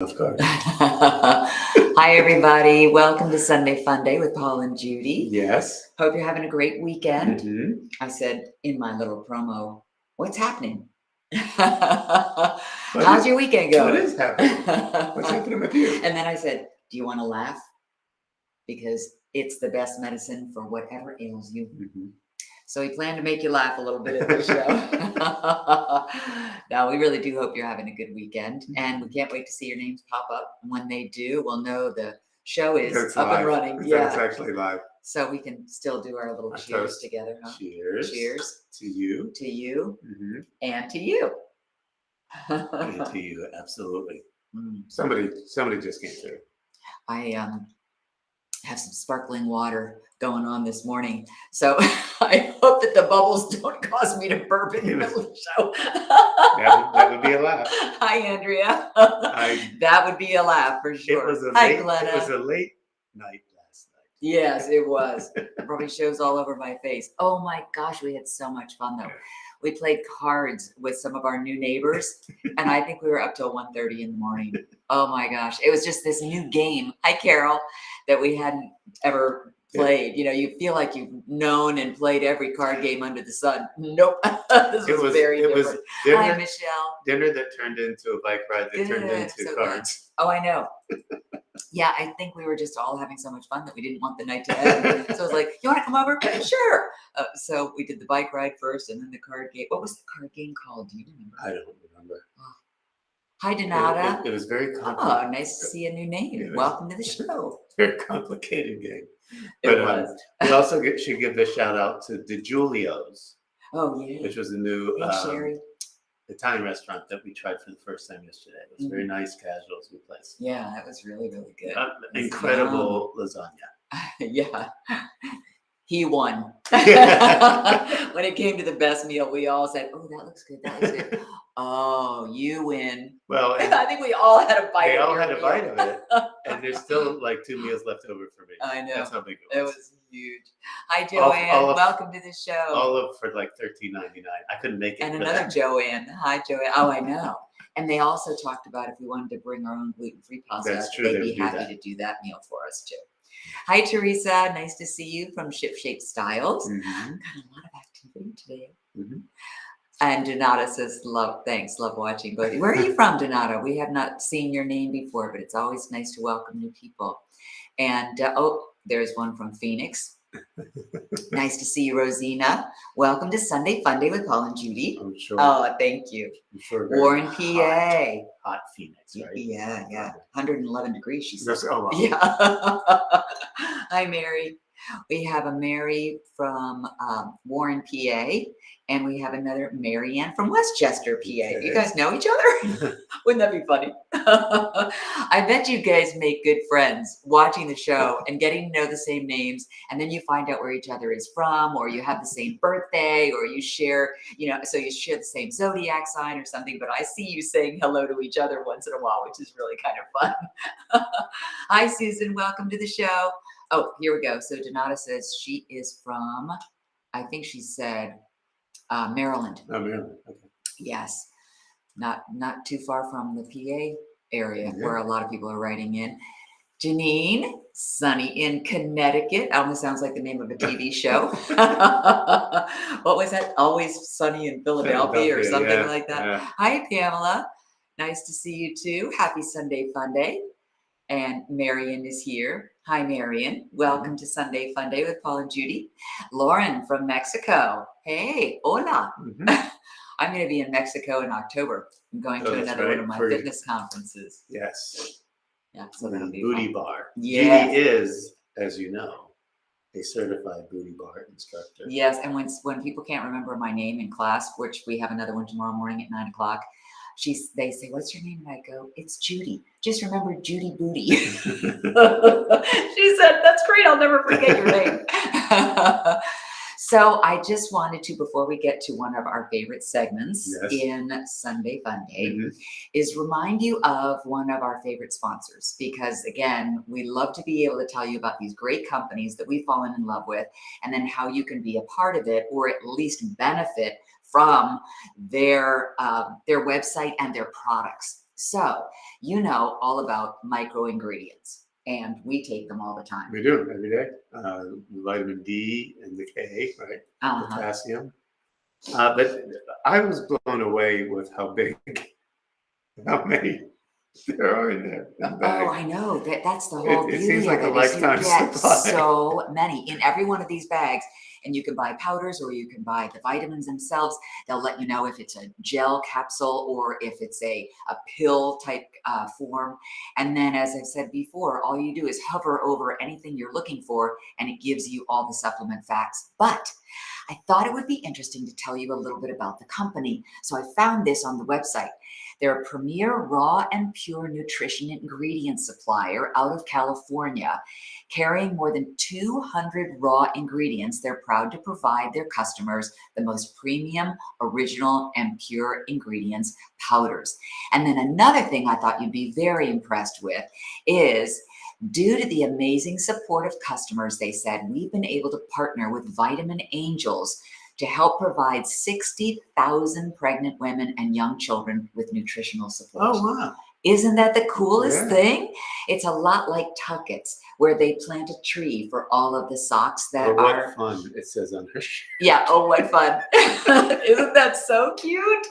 Of course. Hi, everybody. Welcome to Sunday Fun Day with Paul and Judy. Yes. Hope you're having a great weekend. Mm-hmm. I said in my little promo, what's happening? How's your weekend going? What is happening? What's happening with you? And then I said, do you want to laugh? Because it's the best medicine for whatever ails you. Mm-hmm. So we plan to make you laugh a little bit at the show. Now, we really do hope you're having a good weekend. And we can't wait to see your names pop up. When they do, we'll know the show is It's up live. and running. It's Yeah. actually live. So we can still do our little cheers toast. together. Huh? Cheers. Cheers. To you. To you. Mm-hmm. And to you. And to you, absolutely. Mm. Somebody just came through. I have some sparkling water going on this morning. So I hope that the bubbles don't cause me to burp in the middle of the show. That would be a laugh. Hi, Andrea. That would be a laugh for sure. It was a late night last night. Yes, it was. It probably shows all over my face. Oh my gosh, we had so much fun though. We played cards with some of our new neighbors, and I think we were up till 1:30 in the morning. Oh my gosh. It was just this new game. Hi, Carol, that we hadn't ever played. You know, you feel like you've known and played every card game under the sun. Nope. This was very different. Hi, Michelle. Dinner that turned into a bike ride that turned into so cards. Good. Oh, I know. Yeah, I think we were just all having so much fun that we didn't want the night to end. So I was like, you want to come over? Sure. So we did the bike ride first and then the card game. What was the card game called? Do you remember? I don't remember. Oh. Hi, Donata. It was very complicated. Oh, nice to see a new name. Welcome to the show. Very complicated game. It was. We also should give the shout out to DiGiulio's. Oh, yeah. Which was a new Sherry. Italian restaurant that we tried for the first time yesterday. It was very nice, casual, good place. Yeah, that was really, really good. Incredible lasagna. Yeah. He won. When it came to the best meal, we all said, oh, that looks good. That looks good. Oh, you win. Well, I think we all had a bite. They all had a bite of it. And there's still like 2 meals left over for me. I know. That's how big it was. It was huge. Hi, Joanne. Welcome to the show. All of for like $13.99. I couldn't make it. And another Joanne. Hi, Joanne. Oh, I know. And they also talked about if we wanted to bring our own gluten-free pasta, That's true, they'd be happy to do that meal for us too. Hi, Teresa. Nice to see you from Ship Shape Styles. Mm-hmm. Got a lot of activity today. Mm-hmm. And Donata says, thanks, love watching both. Where are you from, Donata? We have not seen your name before, but it's always nice to welcome new people. And, there's one from Phoenix. Nice to see you, Rosina. Welcome to Sunday Fun Day with Paul and Judy. I'm sure. Oh, thank you. I'm sure. Warren, PA. Hot Phoenix, right? Yeah. 111 degrees, she says. Oh, wow. Yeah. Hi, Mary. We have a Mary from Warren, PA, and we have another Marianne from Westchester, PA. Okay. You guys know each other? Wouldn't that be funny? I bet you guys make good friends watching the show and getting to know the same names, and then you find out where each other is from, or you have the same birthday, or you share, so you share the same zodiac sign or something, but I see you saying hello to each other once in a while, which is really kind of fun. Hi, Susan. Welcome to the show. Oh, here we go. So Donata says she is from, I think she said, Maryland. Oh, Maryland. Okay. Yes. Not too far from the PA area where a lot of people are writing in. Janine, sunny in Connecticut. Almost sounds like the name of a TV show. What was that? Always sunny in Philadelphia or something like that. Yeah. Hi, Pamela. Nice to see you too. Happy Sunday Fun Day. And Marion is here. Hi, Marion. Welcome to Sunday Fun Day with Paul and Judy. Lauren from Mexico. Hey, hola. Mm-hmm. I'm going to be in Mexico in October. I'm going to another one of my fitness conferences. Yes. Yeah, so that'll be Booty fun. Bar. Yes. Judy is, as you know, a certified booty bar instructor. Yes, and when people can't remember my name in class, which we have another one tomorrow morning at 9 o'clock, they say, what's your name? And I go, it's Judy. Just remember Judy Booty. She said, that's great. I'll never forget your name. So I just wanted to, before we get to one of our favorite segments in Sunday Fun Day, is remind you of one of our favorite sponsors. Because again, we love to be able to tell you about these great companies that we've fallen in love with, and then how you can be a part of it, or at least benefit from their website and their products. So, you know all about micro ingredients, and we take them all the time. We do every day. Vitamin D and the K, right? Uh-huh. Potassium. But I was blown away with how many there are in there. In the bag. Oh, I know. That's the whole It beauty seems like of a it. Is you lifetime get supply. so many in every one of these bags, and you can buy powders or you can buy the vitamins themselves. They'll let you know if it's a gel capsule or if it's a pill type form. And then, as I've said before, all you do is hover over anything you're looking for, and it gives you all the supplement facts. But I thought it would be interesting to tell you a little bit about the company. So I found this on the website. They're a premier raw and pure nutrition ingredient supplier out of California. Carrying more than 200 raw ingredients, they're proud to provide their customers the most premium, original, and pure ingredients powders. And then another thing I thought you'd be very impressed with is, due to the amazing support of customers, they said, we've been able to partner with Vitamin Angels to help provide 60,000 pregnant women and young children with nutritional support. Oh, wow. Isn't that the coolest Yeah. thing? It's a lot like Tuckets, where they plant a tree for all of the socks that What are. fun, it says on her shirt. Yeah, oh, what fun. Isn't that so cute?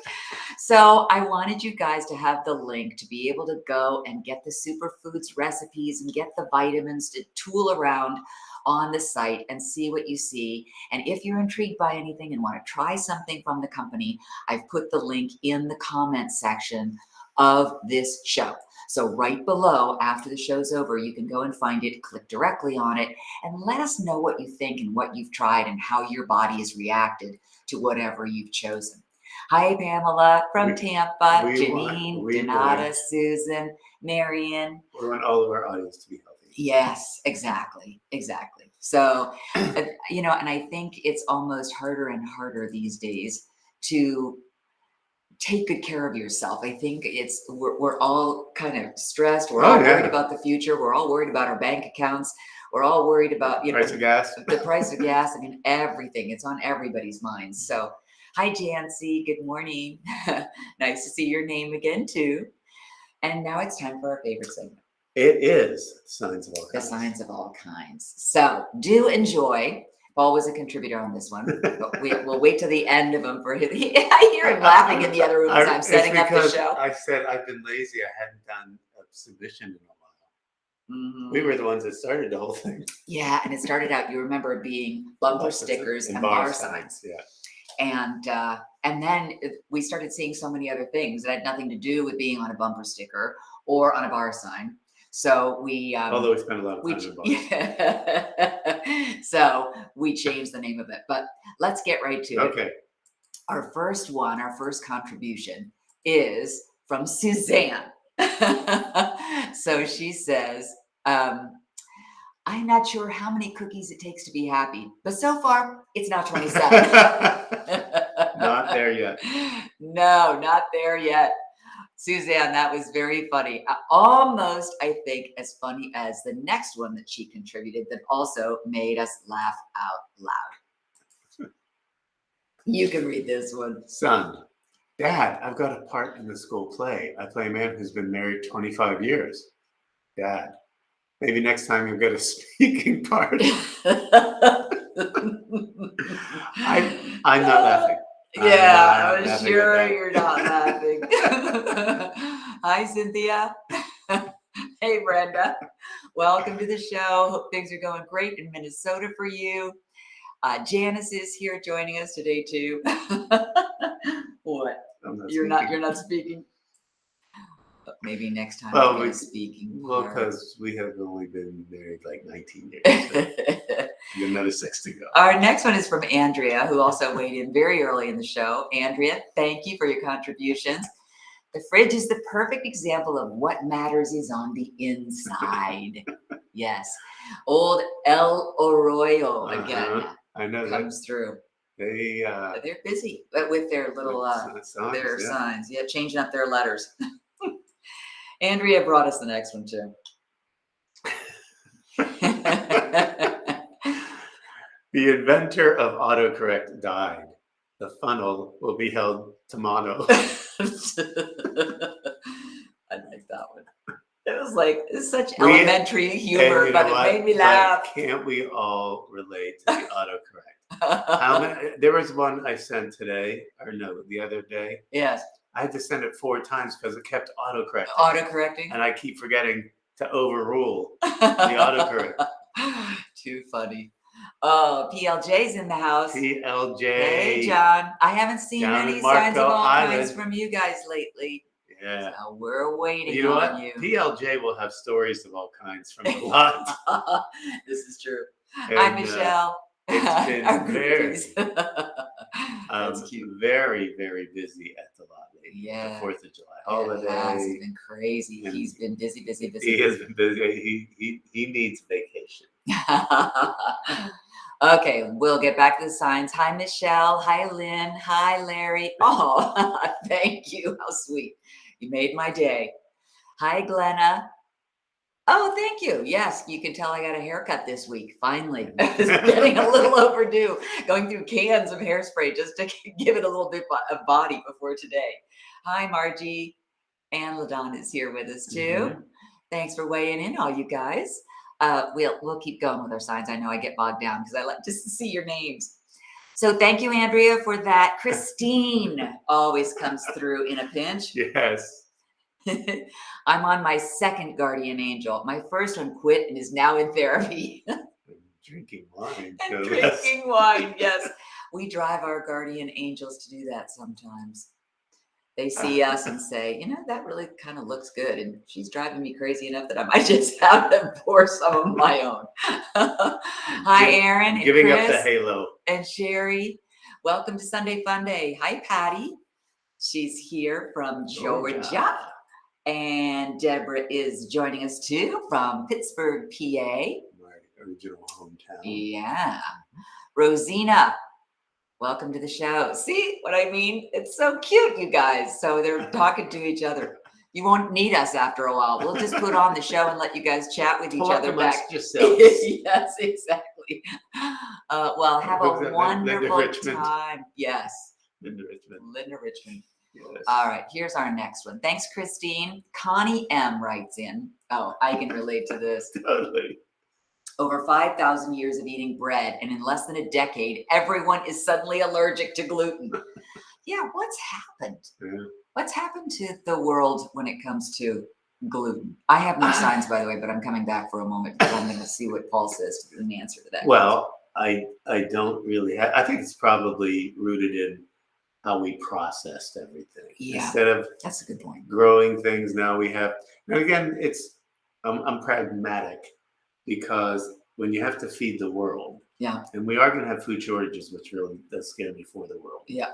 So I wanted you guys to have the link to be able to go and get the superfoods recipes and get the vitamins to tool around on the site and see what you see. And if you're intrigued by anything and want to try something from the company, I've put the link in the comments section of this show. So right below, after the show's over, you can go and find it, click directly on it, and let us know what you think and what you've tried and how your body has reacted to whatever you've chosen. Hi, Pamela from Tampa, Janine, Donata, Susan, Marion. We want all of our audience to be healthy. Yes, exactly. So, you know, and I think it's almost harder and harder these days to take good care of yourself. I think we're all kind of stressed. We're all worried about the future. We're all worried about our bank accounts. We're all worried about, you know, price of gas. The price of gas. I mean, everything. It's on everybody's minds. So, hi, Jancy. Good morning. Nice to see your name again, too. And now it's time for our favorite segment. It is Signs of All Kinds. The Signs of All Kinds. So, do enjoy. Paul was a contributor on this one, but we'll wait till the end of him for his. I hear him laughing in the other room as I'm setting up the show. I said I've been lazy. I hadn't done a submission in a while. Mm-hmm. We were the ones that started the whole thing. Yeah, and it started out, you remember, being bumper stickers and bar signs. Yeah. And then we started seeing so many other things that had nothing to do with being on a bumper sticker or on a bar sign. So we, although we spent a lot of time in bars. Yeah. So we changed the name of it, but let's get right to it. Okay. Our first contribution is from Suzanne. So she says, I'm not sure how many cookies it takes to be happy, but so far it's not 27. Not there yet. No, not there yet. Suzanne, that was very funny. Almost, I think, as funny as the next one that she contributed that also made us laugh out loud. You can read this one. Son, Dad, I've got a part in the school play. I play a man who's been married 25 years. Dad, maybe next time you'll get a speaking part. I'm not laughing. Yeah, I'm sure you're not laughing. Hi, Cynthia. Hey, Brenda. Welcome to the show. Hope things are going great in Minnesota for you. Janice is here joining us today too. What? You're not speaking. But maybe next time we'll get a speaking. Well, because we have only been married like 19 years. So you have another 6 to go. Our next one is from Andrea, who also weighed in very early in the show. Andrea, thank you for your contributions. The fridge is the perfect example of what matters is on the inside. Yes. Old El Arroyo again. I know comes through. They're busy with their little signs. Yeah, changing up their letters. Andrea brought us the next one too. The inventor of autocorrect died. The funnel will be held to mono. was like such We- elementary humor, And you but know it what? made me But laugh. can't we all relate to the autocorrect? How many? There was one I sent today, or no, the other day. Yes, I had to send it 4 times because it kept autocorrecting, autocorrecting. and I keep forgetting to overrule the autocorrect. Too funny. Oh, PLJ's in the house. PLJ. Hey, John. I haven't seen Down any in signs of Marco all kinds Island. from you guys lately. Yeah. So we're waiting You know on what? you. PLJ will have stories of all kinds from a lot. This is true. And, Hi, Michelle. it's been Our very, groupies. That's cute. very, very busy at the lot lately. Yeah. The 4th of July It has. holiday. It's been crazy. And He's been busy, busy, busy. He has been busy. He needs vacation. Okay, we'll get back to the signs. Hi, Michelle. Hi, Lynn. Hi, Larry. Oh, thank you. How sweet. You made my day. Hi, Glenna. Oh, thank you. Yes, you can tell I got a haircut this week. Finally, it's getting a little overdue. Going through cans of hairspray just to give it a little bit of body before today. Hi, Margie. And LaDon is here with us too. Mhm. Thanks for weighing in, all you guys. We'll keep going with our signs. I know I get bogged down because I like just to see your names. So thank you, Andrea, for that. Christine always comes through in a pinch. Yes. I'm on my second guardian angel. My first one quit and is now in therapy. Drinking wine. And no less. drinking wine. Yes, we drive our guardian angels to do that sometimes. They see us and say, you know, that really kind of looks good. And she's driving me crazy enough that I might just have to pour some of my own. Hi, Aaron and Giving Chris up the halo. and Sherry. Welcome to Sunday Fun Day. Hi, Patty. She's here from Georgia. And Deborah is joining us too from Pittsburgh, PA. My original hometown. Yeah. Rosina, welcome to the show. See what I mean? It's so cute, you guys. So they're talking to each other. You won't need us after a while. We'll just put on the show and let you guys chat with each Talk other amongst back. yourselves. Yes, exactly. Well, have a Linda wonderful Richmond. time. Yes. Linda Richmond. Linda Richmond. Yes. All right, here's our next one. Thanks, Christine. Connie M writes in. Oh, I can relate to this. Totally. Over 5,000 years of eating bread, and in less than a decade, everyone is suddenly allergic to gluten. Yeah, what's happened? Yeah. What's happened to the world when it comes to gluten? I have no signs, by the way, but I'm coming back for a moment because I'm going to see what Paul says in the answer to that. Well, I don't really I think it's probably rooted in how we processed everything. Yeah. Instead of That's a good point. growing things, now we have, and again, I'm pragmatic because when you have to feed the world, Yeah. and we are going to have food shortages, which really does scare me for the world. Yeah.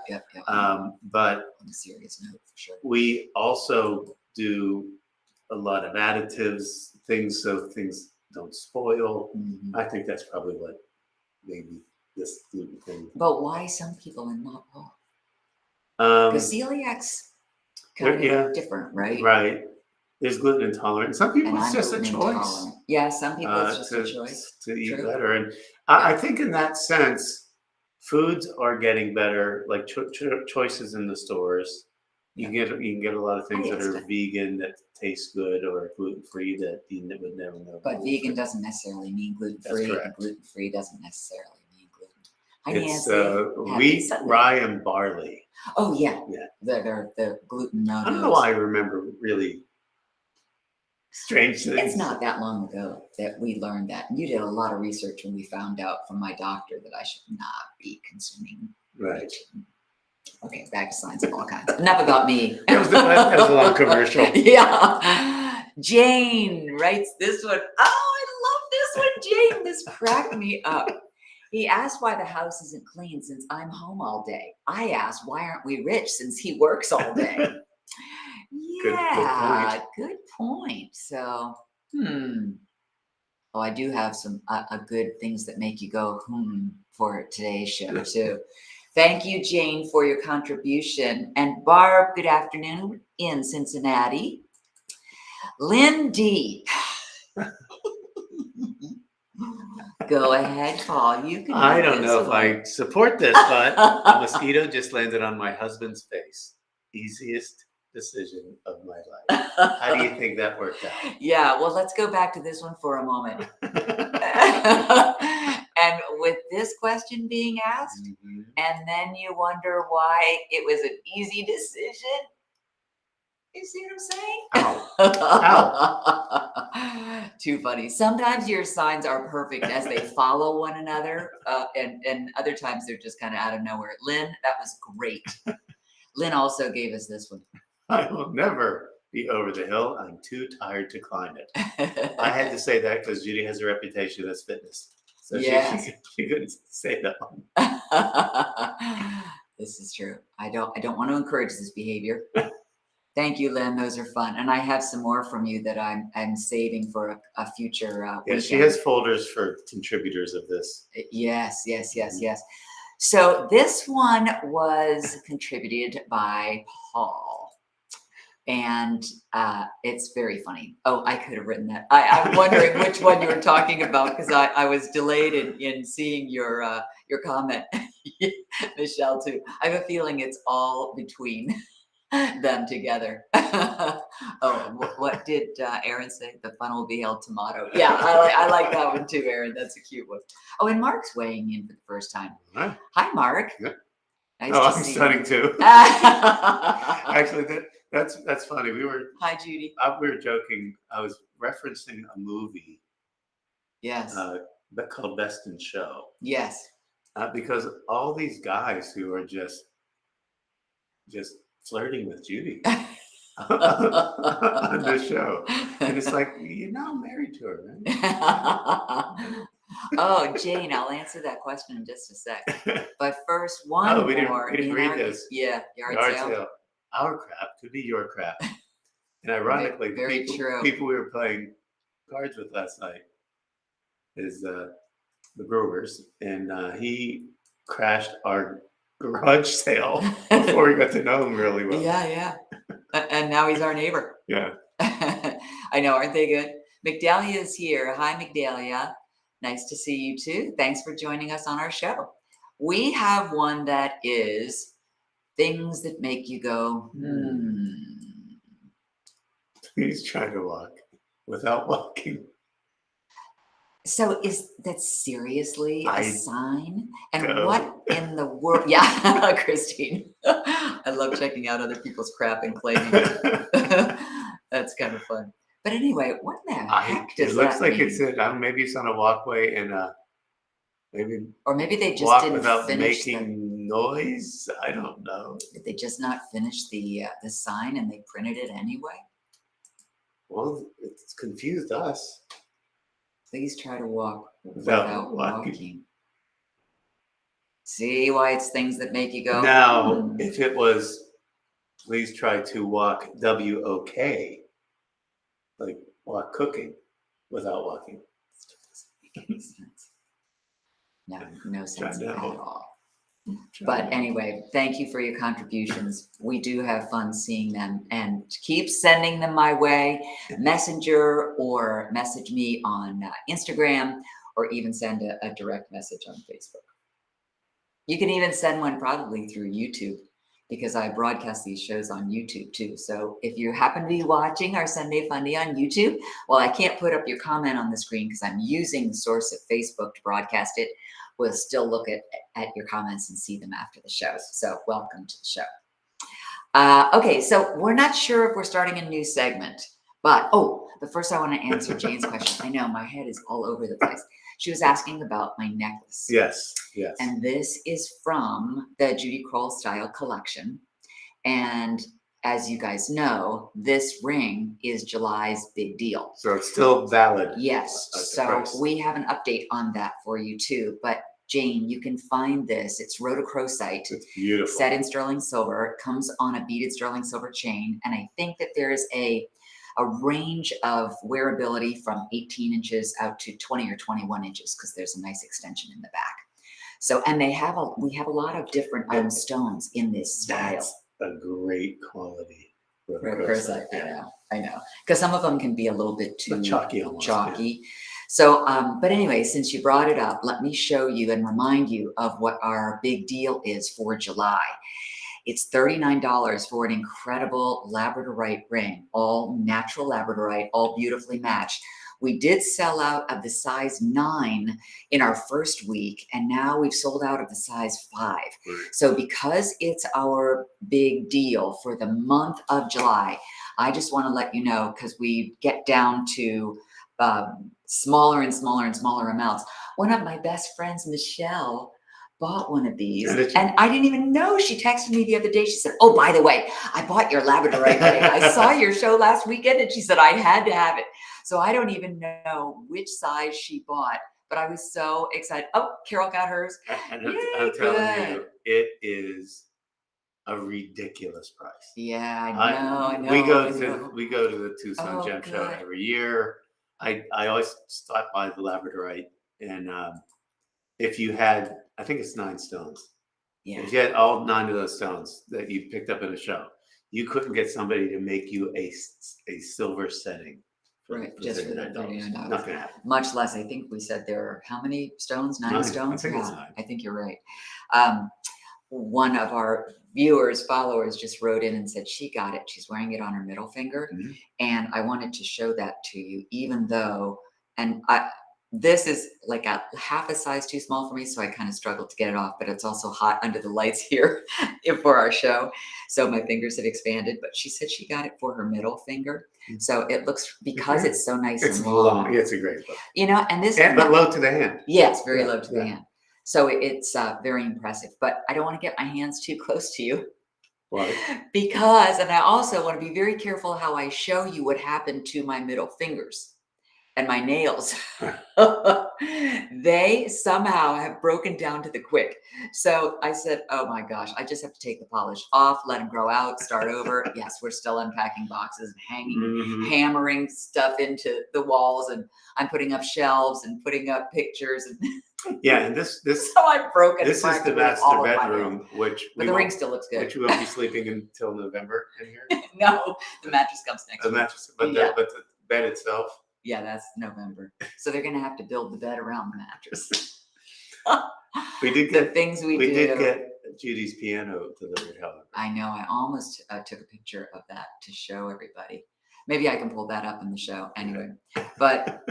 But On a serious note, for sure. we also do a lot of additives, things so things don't spoil. Mhm. I think that's probably what maybe this gluten thing. But why some people and not all? Um, Because celiac's kind of yeah. different, right? Right. There's gluten intolerant. Some people And it's I'm just a gluten choice intolerant. Yeah, some people it's just a choice. to eat True. better. And I think in that sense, foods are getting better. Like choices in the stores, you can get a lot of things that are vegan that taste good or gluten free that you would never know. But vegan doesn't necessarily mean gluten free, and correct. gluten free doesn't necessarily mean gluten. Hi, It's Nancy. Happy wheat, Sunday. rye, and barley. Oh yeah, Yeah. They're the gluten no. I don't know why I remember really strange things. It's not that long ago that we learned that. And you did a lot of research when we found out from my doctor that I should not be consuming. Right. Okay, back to signs of all kinds. Enough about me. That was a long commercial. Yeah. Jane writes this one. Oh, I love this one, Jane. This cracked me up. He asked why the house isn't clean since I'm home all day. I asked, why aren't we rich since he works all day? Yeah, good point. So, Oh, I do have some good things that make you go, for today's show too. Thank you, Jane, for your contribution. And Barb, good afternoon in Cincinnati. Lynn D. Go ahead, Paul. You can. I don't know if I support this, but a mosquito just landed on my husband's face. Easiest decision of my life. How do you think that worked out? Yeah, well, let's go back to this one for a moment. And with this question being asked, Mhm. and then you wonder why it was an easy decision. You see what I'm saying? Too funny. Sometimes your signs are perfect as they follow one another, and other times they're just kind of out of nowhere. Lynn, that was great. Lynn also gave us this one. I will never be over the hill. I'm too tired to climb it. I had to say that because Judy has a reputation as fitness. So Yes. she couldn't say that one. This is true. I don't want to encourage this behavior. Thank you, Lynn. Those are fun. And I have some more from you that I'm saving for a future Yeah, she weekend. has folders for contributors of this. Yes. So this one was contributed by Paul. And it's very funny. Oh, I could have written that. I'm wondering which one you were talking about because I was delayed in seeing your comment, Michelle, too. I have a feeling it's all between them together. Oh, what did Aaron say? The fun will be El Tomato. Yeah, I like that one too, Aaron. That's a cute one. Oh, and Mark's weighing in for the first time. Huh? Hi, Mark. Good. Nice Oh, to I'm see studying you. too. Actually, that's funny. Hi, Judy. We were joking. I was referencing a movie Yes. called Best in Show. Yes. Because all these guys who are just flirting with Judy on this show, and it's like, you're now married to her, right? Oh, Jane, I'll answer that question in just a sec. But first, one Oh, we more. didn't in read our- this. Yeah, yard Yard sale. sale. Our crap could be your crap. And ironically, the Very true. people we were playing cards with last night is the Brewers, and he crashed our garage sale before we got to know him really well. Yeah. And now he's our neighbor. Yeah. I know, aren't they good? Migdalia is here. Hi, Migdalia. Nice to see you too. Thanks for joining us on our show. We have one that is things that make you go, Please try to walk without walking. So is that seriously a sign? And know. what in the world? Yeah, Christine. I love checking out other people's crap and claiming it. That's kind of fun. But anyway, what the heck does It looks that like mean? it's maybe it's on a walkway and maybe Or maybe they just walk didn't without finish making noise. I don't know. Did they just not finish the sign and they printed it anyway? Well, it's confused us. Please try to walk Without without walking. walking. See why it's things that make you go. Now, if it was, please try to walk WOK, like walk cooking without walking. No sense at know. all. But anyway, thank you for your contributions. We do have fun seeing them, and keep sending them my way, Messenger, or message me on Instagram, or even send a direct message on Facebook. You can even send one probably through YouTube, because I broadcast these shows on YouTube too. So if you happen to be watching our Sunday Fundy on YouTube, well, I can't put up your comment on the screen because I'm using the source of Facebook to broadcast it. We'll still look at your comments and see them after the show. So welcome to the show. Okay, so we're not sure if we're starting a new segment, but first I want to answer Jane's question. I know my head is all over the place. She was asking about my necklace. Yes. And this is from the Judy Kroll Style collection. And as you guys know, this ring is July's big deal. So it's still valid. Yes. So price. we have an update on that for you too. But Jane, you can find this. It's rhodochrosite. It's beautiful. Set in sterling silver. It comes on a beaded sterling silver chain. And I think that there is a range of wearability from 18 inches out to 20 or 21 inches because there's a nice extension in the back. So, and we have a lot of different stones in this style. That's a great quality. Rhodochrosite, I know. Because some of them can be a little bit too chalky almost, chalky. Yeah. So, but anyway, since you brought it up, let me show you and remind you of what our big deal is for July. It's $39 for an incredible Labradorite ring, all natural Labradorite, all beautifully matched. We did sell out of the size 9 in our first week, and now we've sold out of the size 5. So because it's our big deal for the month of July, I just want to let you know, because we get down to smaller and smaller and smaller amounts. One of my best friends, Michelle, bought one of these, and I didn't even know. She texted me the other day. She said, "Oh, by the way, I bought your Labradorite ring. I saw your show last weekend," and she said I had to have it. So I don't even know which size she bought, but I was so excited. Oh, Carol got hers. And Yay, I'm telling good. you, it is a ridiculous price. Yeah, I know. We go to the Tucson Oh, Gem Show good. every year. I always stop by the Labradorite, and if you had, I think it's 9 stones. Yeah. If you had all 9 of those stones that you picked up in a show, you couldn't get somebody to make you a silver setting. Right, just for that $39. Not gonna happen. Much less, I think we said there are how many stones? 9 stones? I think it's 9. I think you're right. One of our viewers, followers, just wrote in and said she got it. She's wearing it on her middle finger. And I wanted to show that to you, even though, this is like a half a size too small for me, so I kind of struggled to get it off, but it's also hot under the lights here for our show. So my fingers have expanded, but she said she got it for her middle finger. So it looks, because it's so nice and long. It's a great look. You know, and this, but low to the hand. Yes, very low to the hand. So it's very impressive, but I don't want to get my hands too close to you. Why? Because, and I also want to be very careful how I show you what happened to my middle fingers and my nails. They somehow have broken down to the quick. So I said, oh my gosh, I just have to take the polish off, let them grow out, start over. Yes, we're still unpacking boxes and hanging, hammering stuff into the walls, and I'm putting up shelves and putting up pictures. And yeah, and this so I've broken. This is the master bedroom, but the ring still looks good. Which we won't be sleeping until November in here. No, the mattress comes next week. Mattress, but the bed itself. Yeah, that's November. So they're going to have to build the bed around the mattress. We did get we did get Judy's piano delivered, however. I know. I almost took a picture of that to show everybody. Maybe I can pull that up in the show anyway. But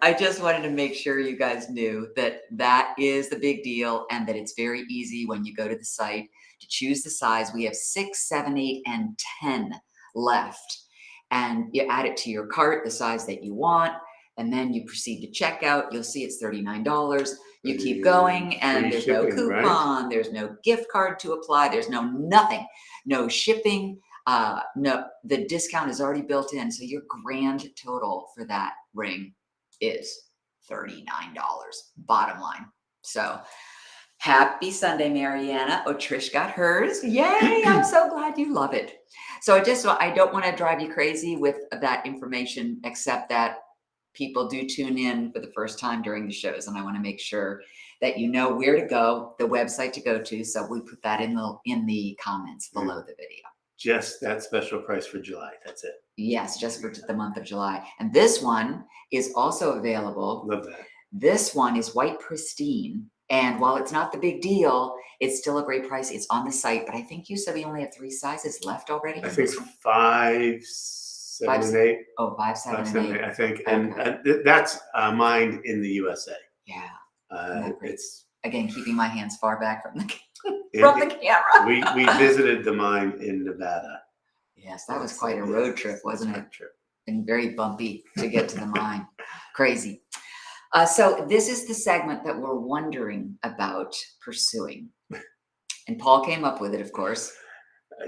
I just wanted to make sure you guys knew that that is the big deal, and that it's very easy when you go to the site to choose the size. We have 6, 7, 8, and 10 left. And you add it to your cart, the size that you want, and then you proceed to checkout. You'll see it's $39. You keep going, and there's no coupon, right? There's no gift card to apply, there's no nothing, no shipping, no, the discount is already built in. So your grand total for that ring is $39, bottom line. So happy Sunday, Mariana. Oh, Trish got hers. Yay, I'm so glad you love it. So I don't want to drive you crazy with that information, except that people do tune in for the first time during the shows, and I want to make sure that you know where to go, the website to go to. So we put that in the comments below the video. Just that special price for July. That's it. Yes, just for the month of July. And this one is also available. Love that. This one is white pristine. And while it's not the big deal, it's still a great price. It's on the site, but I think you said we only have 3 sizes left already. I think 5, 7, and 8. Oh, 5, 7, 5, and 7, 8. I think, and that's mined in the USA. Yeah, it's again keeping my hands far back from the camera. we visited the mine in Nevada. Yes, that was quite a road trip, wasn't it? And very bumpy to get to the mine. Crazy. So this is the segment that we're wondering about pursuing. And Paul came up with it, of course.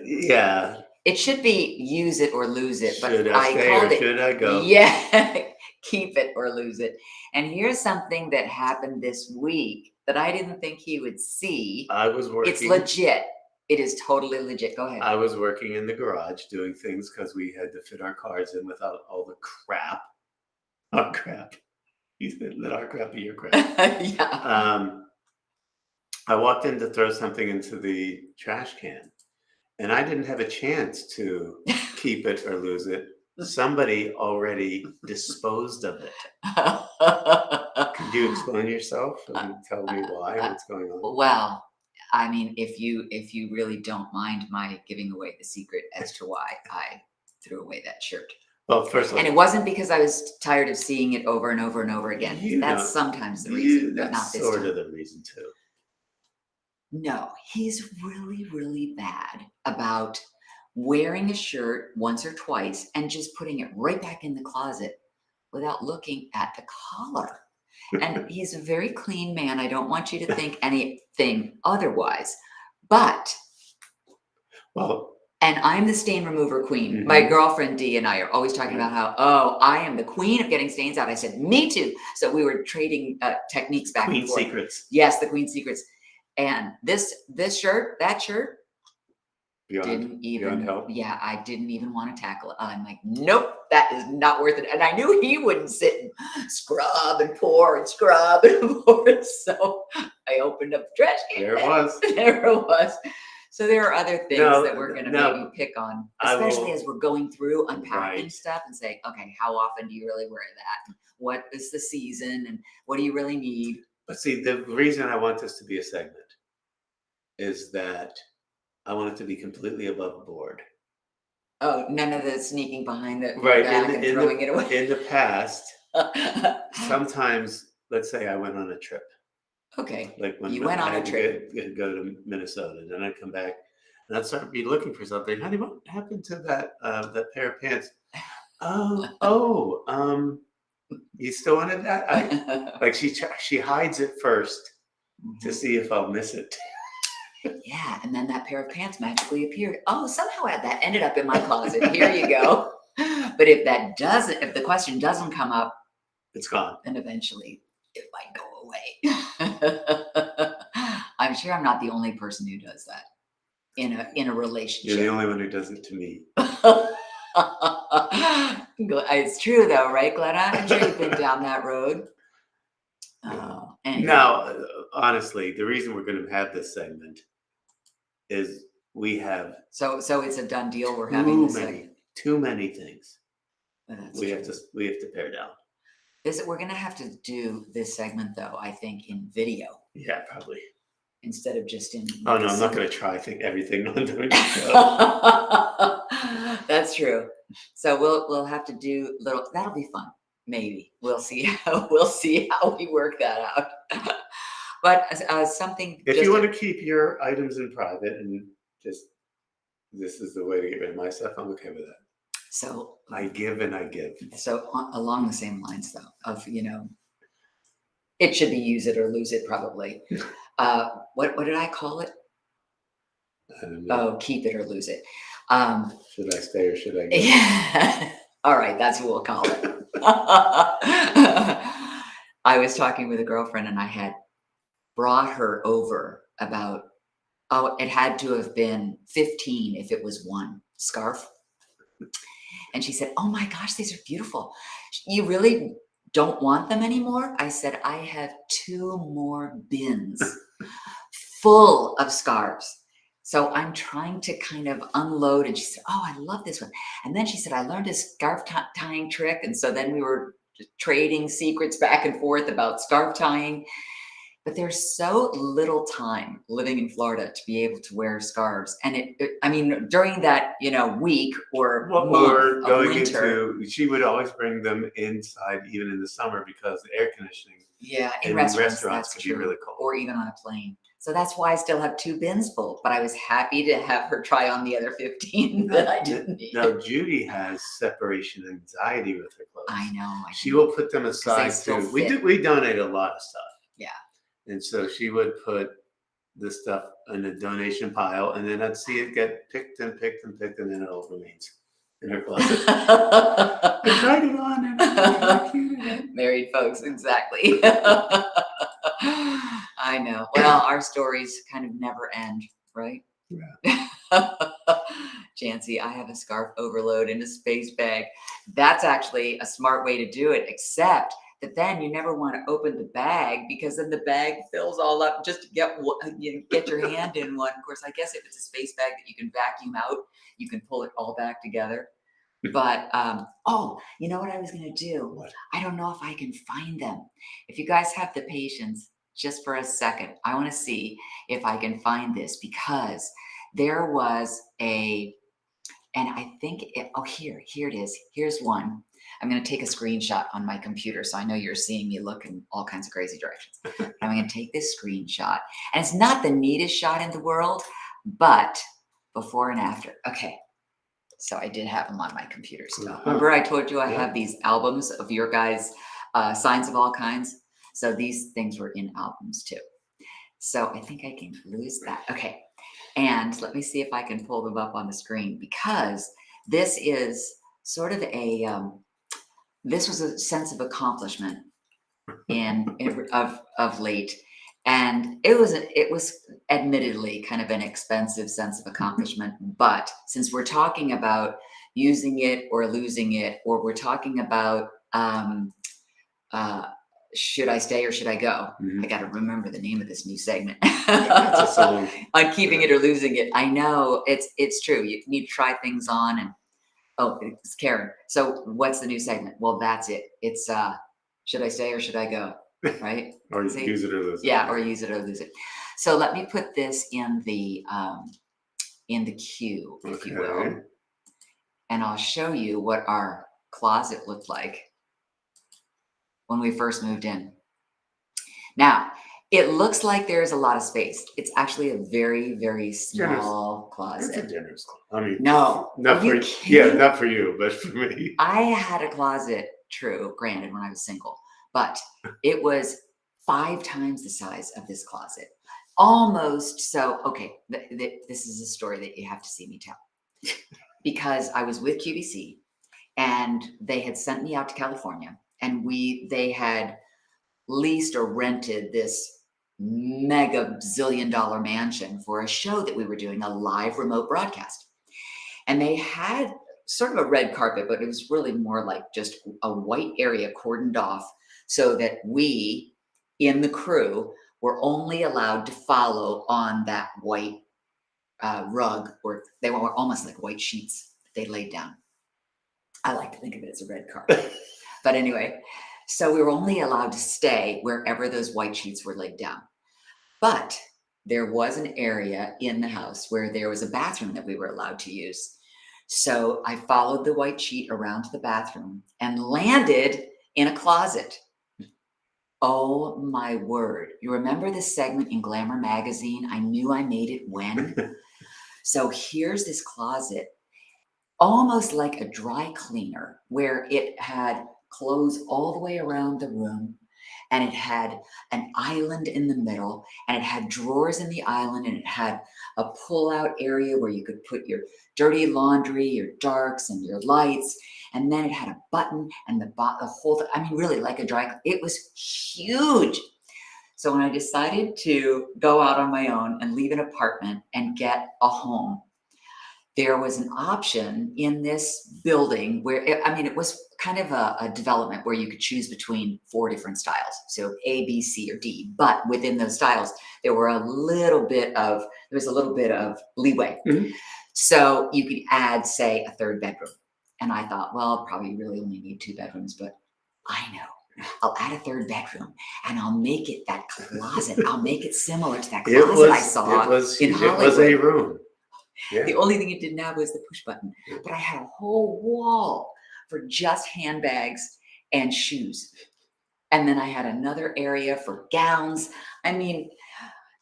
Yeah. It should be use it or lose it. But should I stay or should I go? Yeah, keep it or lose it. And here's something that happened this week that I didn't think he would see. I was working. It's legit. It is totally legit. Go ahead. I was working in the garage doing things because we had to fit our cars in without all the crap. Oh, crap. You said, let our crap be your crap. Yeah. I walked in to throw something into the trash can, and I didn't have a chance to keep it or lose it. Somebody already disposed of it. Could you explain yourself and tell me why? What's going on? Well, I mean, if you really don't mind my giving away the secret as to why I threw away that shirt. Well, first of all, And it wasn't because I was tired of seeing it over and over and over again. You That's know, sometimes the reason, but not that's this sort time. of the reason too. No, he's really, really bad about wearing a shirt once or twice and just putting it right back in the closet without looking at the collar. And he's a very clean man. I don't want you to think anything otherwise. But, Well, and I'm the stain remover queen. My girlfriend Dee and I are always talking about how, oh, I am the queen of getting stains out. I said, me too. So we were trading techniques back queen and forth. secrets. Yes, the queen secrets. And this shirt, that shirt, Beyond help. yeah, I didn't even want to tackle it. I'm like, nope, that is not worth it. And I knew he wouldn't sit and scrub and pour and scrub and pour. So I opened up the trash can. There it was. There it was. So there are other things that we're going to maybe pick on, especially as we're going through unpacking stuff and say, okay, how often do you really wear that? What is the season and what do you really need? But see, the reason I want this to be a segment is that I want it to be completely above board. Oh, none of the sneaking behind the Right. back and throwing it away. In the past, sometimes, let's say I went on a trip. Okay. Like when You went on a trip. Go to Minnesota, and then I'd come back and I'd start be looking for something. Honey, what happened to that pair of pants? You still wanted that? Like she hides it first to see if I'll miss it. Yeah, and then that pair of pants magically appeared. Oh, somehow that ended up in my closet. Here you go. But if the question doesn't come up, it's gone. Then eventually it might go away. I'm sure I'm not the only person who does that in a relationship. You're the only one who does it to me. It's true though, right, Glenna? I'm sure you've been down that road. Anyway. Now, honestly, the reason we're going to have this segment is we have so it's a done deal. We're having this segment. Too many things. We have to pare down. We're going to have to do this segment though, I think, in video. Yeah, probably. Instead of just in. Oh no, I'm not going to try. I think everything on doing the show. That's true. So we'll have to do little. That'll be fun. Maybe we'll see how we work that out. But something. If you want to keep your items in private and just this is the way to get rid of my stuff, I'm okay with that. So I give and I give. So along the same lines though, of it should be use it or lose it probably. What did I call it? I don't know. Oh, keep it or lose it. Should I stay or should I go? Yeah. All right, that's what we'll call it. I was talking with a girlfriend and I had brought her over about, it had to have been 15 if it was one scarf. And she said, oh my gosh, these are beautiful. You really don't want them anymore? I said, I have 2 more bins full of scarves. So I'm trying to kind of unload. And she said, oh, I love this one. And then she said, I learned a scarf tying trick. And so then we were trading secrets back and forth about scarf tying. But there's so little time living in Florida to be able to wear scarves. And I mean, during that, week or month of winter. She would always bring them inside, even in the summer, because the air conditioning in restaurants could be really cold. Or even on a plane. So that's why I still have 2 bins full, but I was happy to have her try on the other 15 that I didn't need. Now, Judy has separation anxiety with her clothes. I know. She will put them aside too. We donate a lot of stuff. Yeah. And so she would put the stuff in a donation pile, and then I'd see it get picked and picked and picked, and then it all remains in her closet. I tried it on, and I cute it. Married folks, exactly. I know. Well, our stories kind of never end, right? Yeah. Jancy, I have a scarf overload in a space bag. That's actually a smart way to do it, except that then you never want to open the bag because then the bag fills all up just to get your hand in one. Of course, I guess if it's a space bag that you can vacuum out, you can pull it all back together. But, you know what I was going to do? What? I don't know if I can find them. If you guys have the patience, just for a second. I want to see if I can find this because there was and I think oh, here it is. Here's one. I'm going to take a screenshot on my computer. So I know you're seeing me look in all kinds of crazy directions. I'm going to take this screenshot, and it's not the neatest shot in the world, but before and after. Okay. So I did have them on my computer still. Remember I told you I have these albums of your guys' signs of all kinds. So these things were in albums too. So I think I can lose that. Okay. And let me see if I can pull them up on the screen because this is sort of this was a sense of accomplishment of late. And it was admittedly kind of an expensive sense of accomplishment. But since we're talking about using it or losing it, or we're talking about should I stay or should I go? I got to remember the name of this new segment. That's a song. On keeping it or losing it. I know it's true. You need to try things on. And oh, it's Karen. So what's the new segment? Well, that's it. It's should I stay or should I go? Right? Or use it or lose it. Yeah, or use it or lose it. So let me put this in the queue, if you will, and I'll show you what our closet looked like when we first moved in. Now, it looks like there's a lot of space. It's actually a very, very small closet. It's a generous closet. I mean, no, not for you. Not for you, but for me. I had a closet, true, granted, when I was single, but it was 5 times the size of this closet. Almost. So, okay, this is a story that you have to see me tell. Because I was with QVC and they had sent me out to California, and they had leased or rented this mega zillion-dollar mansion for a show that we were doing, a live remote broadcast. And they had sort of a red carpet, but it was really more like just a white area cordoned off so that we in the crew were only allowed to follow on that white rug, or they were almost like white sheets that they laid down. I like to think of it as a red carpet. But anyway, so we were only allowed to stay wherever those white sheets were laid down. But there was an area in the house where there was a bathroom that we were allowed to use. So I followed the white sheet around to the bathroom and landed in a closet. Oh my word. You remember this segment in Glamour magazine? I knew I made it when. So here's this closet, almost like a dry cleaner, where it had clothes all the way around the room, and it had an island in the middle, and it had drawers in the island, and it had a pull-out area where you could put your dirty laundry, your darks, and your lights. And then it had a button and the whole thing. I mean, really like a dry. It was huge. So when I decided to go out on my own and leave an apartment and get a home, there was an option in this building where, it was kind of a development where you could choose between 4 different styles. So A, B, C, or D. But within those styles, there was a little bit of leeway. Mm-hmm. So you could add, say, a 3rd bedroom. And I thought, well, I'll probably really only need 2 bedrooms, but I know. I'll add a 3rd bedroom and I'll make it that closet. I'll make it similar to that closet I saw in Hollywood. It was a room. Yeah. The only thing it didn't have was the push button, but I had a whole wall for just handbags and shoes. And then I had another area for gowns. I mean,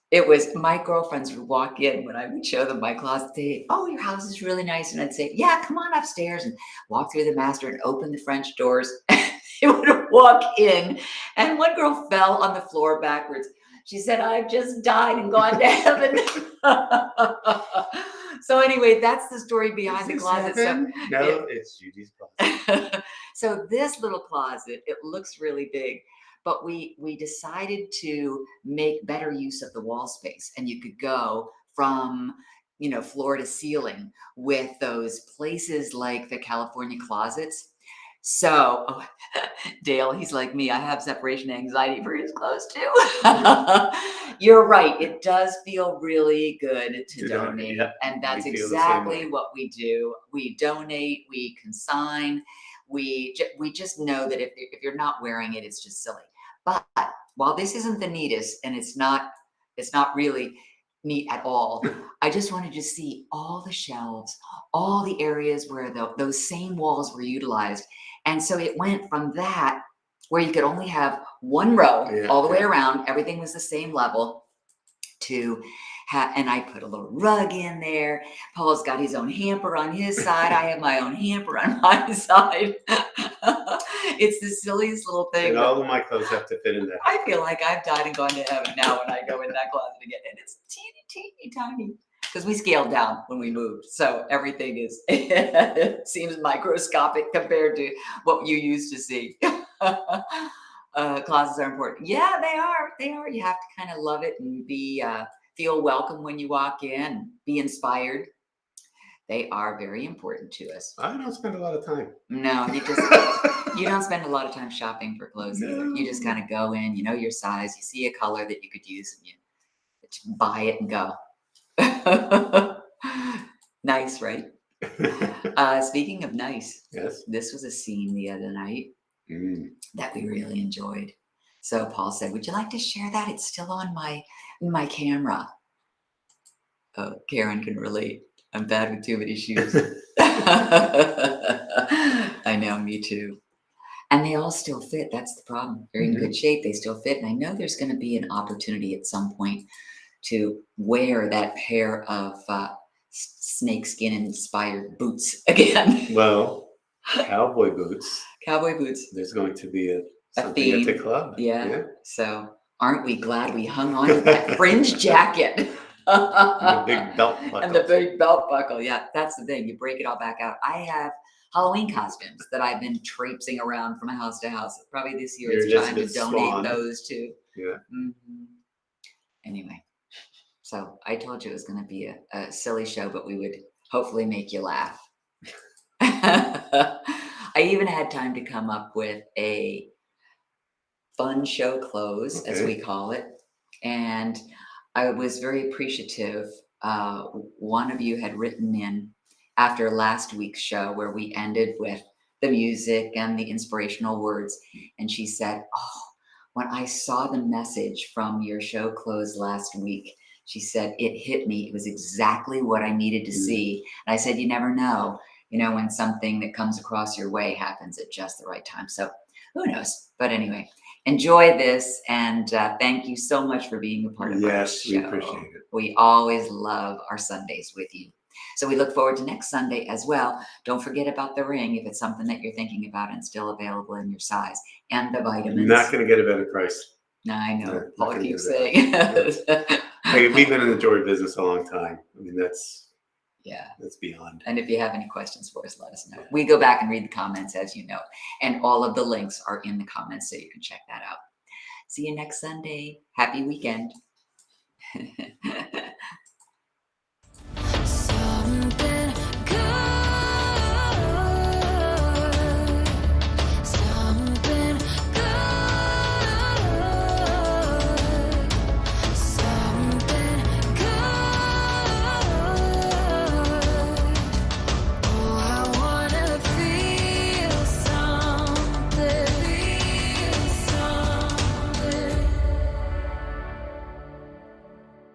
it was, my girlfriends would walk in when I would show them my closet, say, oh, your house is really nice. And I'd say, yeah, come on upstairs, and walk through the master and open the French doors. They would walk in, and one girl fell on the floor backwards. She said, I've just died and gone to heaven. So anyway, that's the story behind the closet. It's Judy's closet. So this little closet, it looks really big, but we decided to make better use of the wall space, and you could go from floor to ceiling with those places like the California closets. So Dale, he's like me. I have separation anxiety for his clothes too. You're right. It does feel really good to donate. Yeah. And that's exactly what we do. We donate, we consign. We just know that if you're not wearing it, it's just silly. But while this isn't the neatest, and it's not really neat at all, I just wanted to see all the shelves, all the areas where those same walls were utilized. And so it went from that, where you could only have one row Yeah, all the way yeah. around, everything was the same level, to and I put a little rug in there. Paul's got his own hamper on his side. I have my own hamper on my side. It's the silliest little thing. And all of my clothes have to fit in there. I feel like I've died and gone to heaven now when I go in that closet again. And it's teeny tiny. Because we scaled down when we moved. So everything is, it seems microscopic compared to what you used to see. Closets are important. Yeah, they are. They are. You have to kind of love it and feel welcome when you walk in, be inspired. They are very important to us. I don't spend a lot of time. No, you don't spend a lot of time shopping for clothes either. You just kind of go in, you know your size, you see a color that you could use, and you buy it and go. Nice, right? Speaking of nice, Yes. this was a scene the other night that we really enjoyed. So Paul said, "Would you like to share that? It's still on my camera." Oh, Karen can relate. I'm bad with too many shoes. I know, me too. And they all still fit. That's the problem. They're in good shape. They still fit. And I know there's going to be an opportunity at some point to wear that pair of snakeskin inspired boots again. Well, cowboy boots. Cowboy boots. There's going to be something theme. at the club. Yeah. So aren't we glad we hung on to that fringe jacket? And the big belt buckle. And the big belt buckle. Yeah, that's the thing. You break it all back out. I have Halloween costumes that I've been traipsing around from house to house. Probably this year it's time to donate those too. Yeah. Anyway, so I told you it was going to be a silly show, but we would hopefully make you laugh. I even had time to come up with a fun show close, as we call it. And I was very appreciative. One of you had written in after last week's show where we ended with the music and the inspirational words. And she said, "Oh, when I saw the message from your show close last week," she said, "it hit me. It was exactly what I needed to see." And I said, "You never know, when something that comes across your way happens at just the right time." So who knows? But anyway, enjoy this. And thank you so much for being a part of our show. Yes, we appreciate it. We always love our Sundays with you. So we look forward to next Sunday as well. Don't forget about the ring if it's something that you're thinking about and still available in your size. And the vitamins. Not going to get a better price. No, I know. No, Paul not keeps gonna saying. Hey, we've been in the jewelry business a long time. I mean, that's beyond. And if you have any questions for us, let us know. We go back and read the comments, as you know. And all of the links are in the comments, so you can check that out. See you next Sunday. Happy weekend.